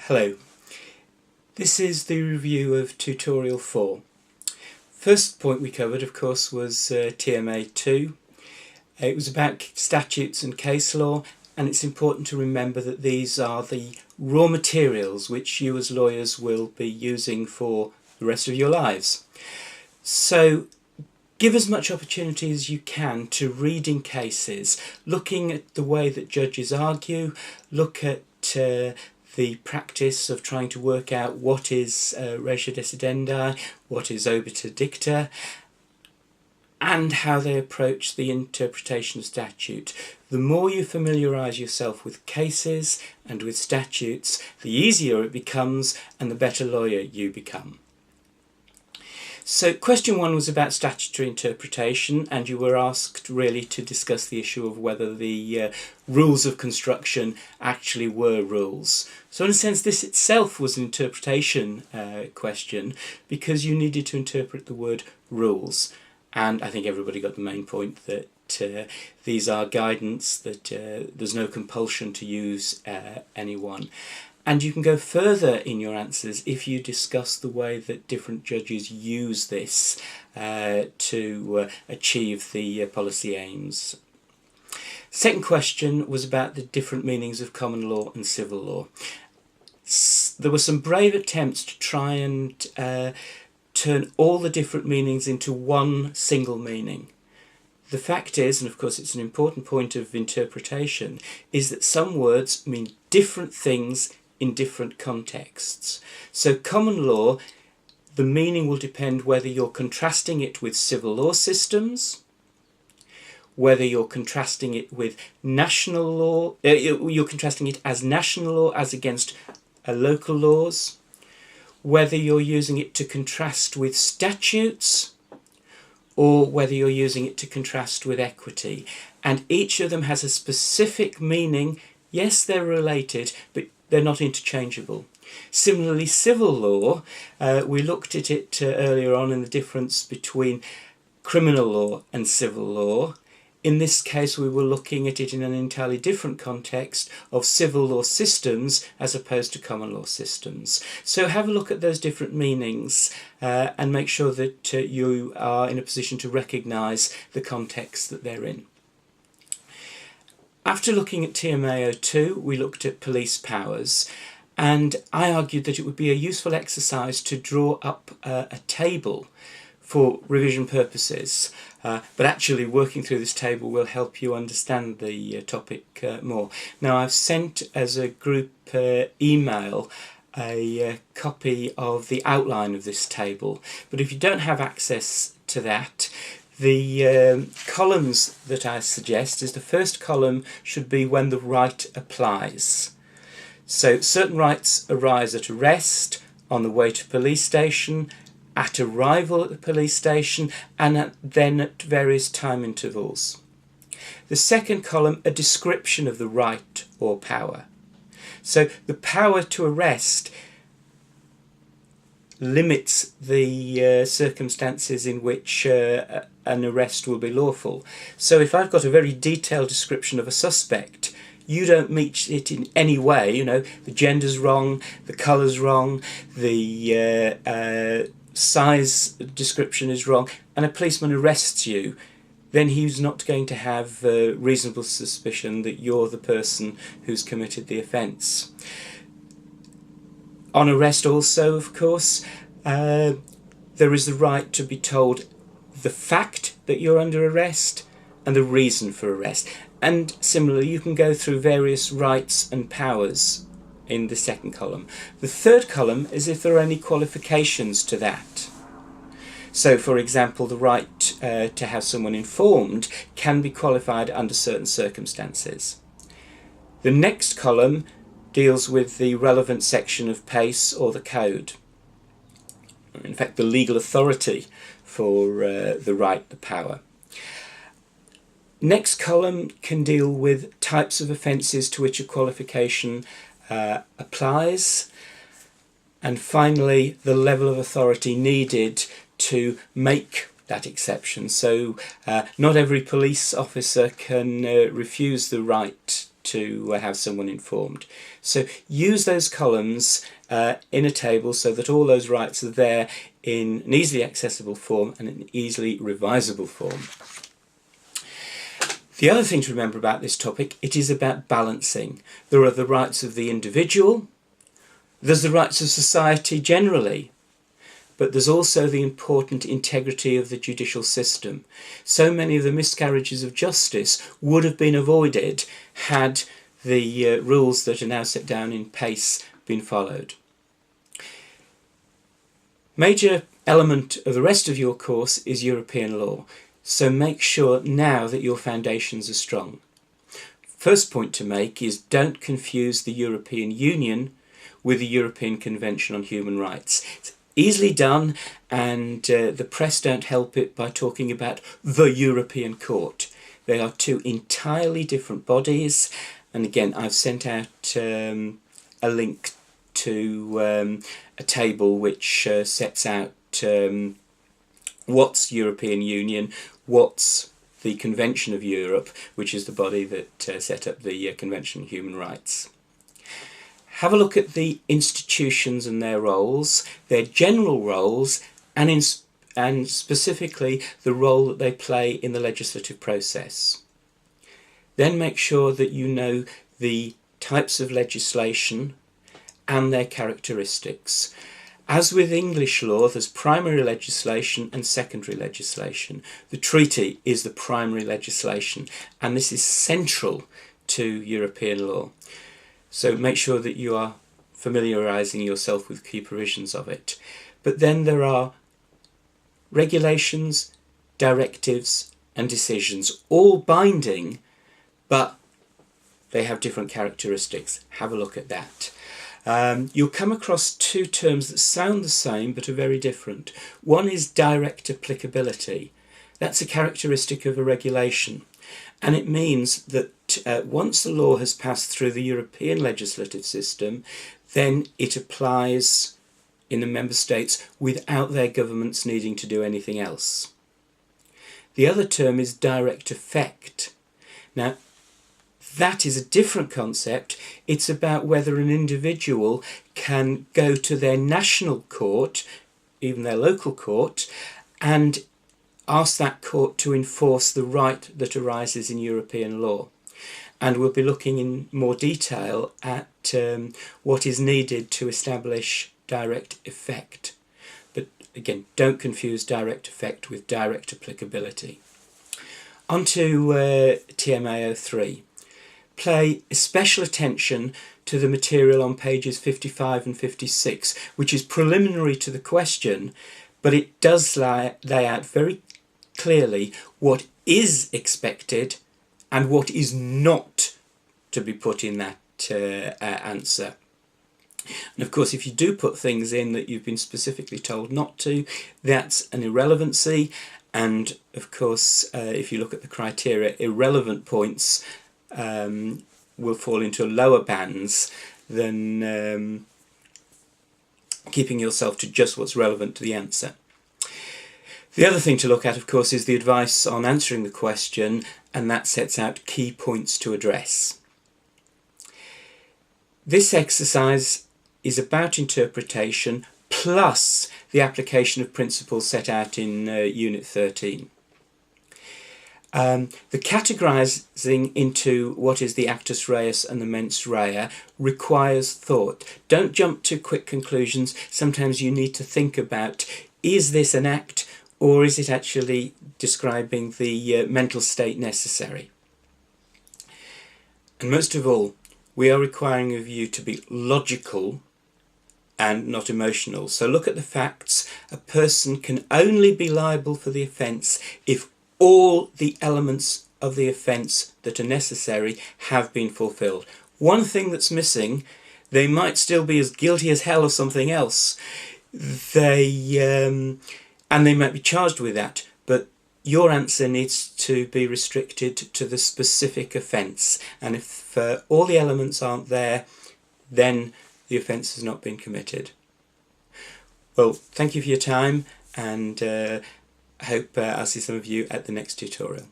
Hello, this is the review of tutorial 4. First point we covered, of course, was TMA 2. It was about statutes and case law, and it's important to remember that these are the raw materials which you as lawyers will be using for the rest of your lives. So give as much opportunity as you can to reading cases, looking at the way that judges argue, look at the practice of trying to work out what is ratio decidendi, what is obiter dicta, and how they approach the interpretation of statute. The more you familiarise yourself with cases and with statutes, the easier it becomes and the better lawyer you become. So question 1 was about statutory interpretation, and you were asked really to discuss the issue of whether the rules of construction actually were rules. So in a sense this itself was an interpretation question, because you needed to interpret the word rules, and I think everybody got the main point that these are guidance, that there's no compulsion to use any one. And you can go further in your answers if you discuss the way that different judges use this to achieve the policy aims. Second question was about the different meanings of common law and civil law. There were some brave attempts to try and turn all the different meanings into one single meaning. The fact is, and of course it's an important point of interpretation, is that some words mean different things in different contexts. So common law, the meaning will depend whether you're contrasting it with civil law systems, whether you're contrasting it with national law, you're contrasting it as national law as against local laws, whether you're using it to contrast with statutes, or whether you're using it to contrast with equity. And each of them has a specific meaning. Yes, they're related, but they're not interchangeable. Similarly, civil law, we looked at it earlier on in the difference between criminal law and civil law. In this case, we were looking at it in an entirely different context of civil law systems as opposed to common law systems. So have a look at those different meanings and make sure that you are in a position to recognise the context that they're in. After looking at TMA 2, we looked at police powers, and I argued that it would be a useful exercise to draw up a table for revision purposes, but actually working through this table will help you understand the topic more. Now, I've sent as a group email a copy of the outline of this table, but if you don't have access to that, the columns that I suggest is the first column should be when the right applies. So certain rights arise at arrest, on the way to police station, at arrival at the police station, and then at various time intervals. The second column, a description of the right or power. So the power to arrest limits the circumstances in which an arrest will be lawful. So if I've got a very detailed description of a suspect, you don't meet it in any way, you know, the gender's wrong, the colour's wrong, the size description is wrong, and a policeman arrests you, then he's not going to have reasonable suspicion that you're the person who's committed the offence. On arrest also, of course, there is the right to be told the fact that you're under arrest and the reason for arrest. And similarly, you can go through various rights and powers in the second column. The third column is if there are any qualifications to that. So, for example, the right to have someone informed can be qualified under certain circumstances. The next column deals with the relevant section of PACE or the code. In fact, the legal authority for the right, the power. Next column can deal with types of offences to which a qualification applies. And finally, the level of authority needed to make that exception. So not every police officer can refuse the right to have someone informed. So use those columns in a table so that all those rights are there in an easily accessible form and an easily revisable form. The other thing to remember about this topic, it is about balancing. There are the rights of the individual, there's the rights of society generally, but there's also the important integrity of the judicial system. So many of the miscarriages of justice would have been avoided had the rules that are now set down in PACE been followed. Major element of the rest of your course is European law, so make sure now that your foundations are strong. First point to make is don't confuse the European Union with the European Convention on Human Rights. It's easily done, and the press don't help it by talking about the European Court. They are two entirely different bodies, and again I've sent out a link to a table which sets out what's European Union, what's the Convention of Europe, which is the body that set up the Convention on Human Rights. Have a look at the institutions and their roles, their general roles, and specifically the role that they play in the legislative process. Then make sure that you know the types of legislation and their characteristics. As with English law, there's primary legislation and secondary legislation. The treaty is the primary legislation, and this is central to European law. So make sure that you are familiarising yourself with key provisions of it. But then there are regulations, directives and decisions, all binding, but they have different characteristics. Have a look at that. You'll come across two terms that sound the same but are very different. One is direct applicability. That's a characteristic of a regulation, and it means that once the law has passed through the European legislative system, then it applies in the member states without their governments needing to do anything else. The other term is direct effect. Now, that is a different concept. It's about whether an individual can go to their national court, even their local court, and ask that court to enforce the right that arises in European law. And we'll be looking in more detail at what is needed to establish direct effect. But again, don't confuse direct effect with direct applicability. On to TMA 03. Pay special attention to the material on pages 55 and 56, which is preliminary to the question, but it does lay out very clearly what is expected and what is not to be put in that answer. And of course, if you do put things in that you've been specifically told not to, that's an irrelevancy. And of course, if you look at the criteria, irrelevant points will fall into lower bands than keeping yourself to just what's relevant to the answer. The other thing to look at, of course, is the advice on answering the question, and that sets out key points to address. This exercise is about interpretation plus the application of principles set out in Unit 13. The categorising into what is the actus reus and the mens rea requires thought. Don't jump to quick conclusions. Sometimes you need to think about, is this an act or is it actually describing the mental state necessary? And most of all, we are requiring of you to be logical and not emotional. So look at the facts. A person can only be liable for the offence if all the elements of the offence that are necessary have been fulfilled. One thing that's missing, they might still be as guilty as hell of something else. And they might be charged with that, but your answer needs to be restricted to the specific offence. And if all the elements aren't there, then the offence has not been committed. Well, thank you for your time, and I hope I'll see some of you at the next tutorial.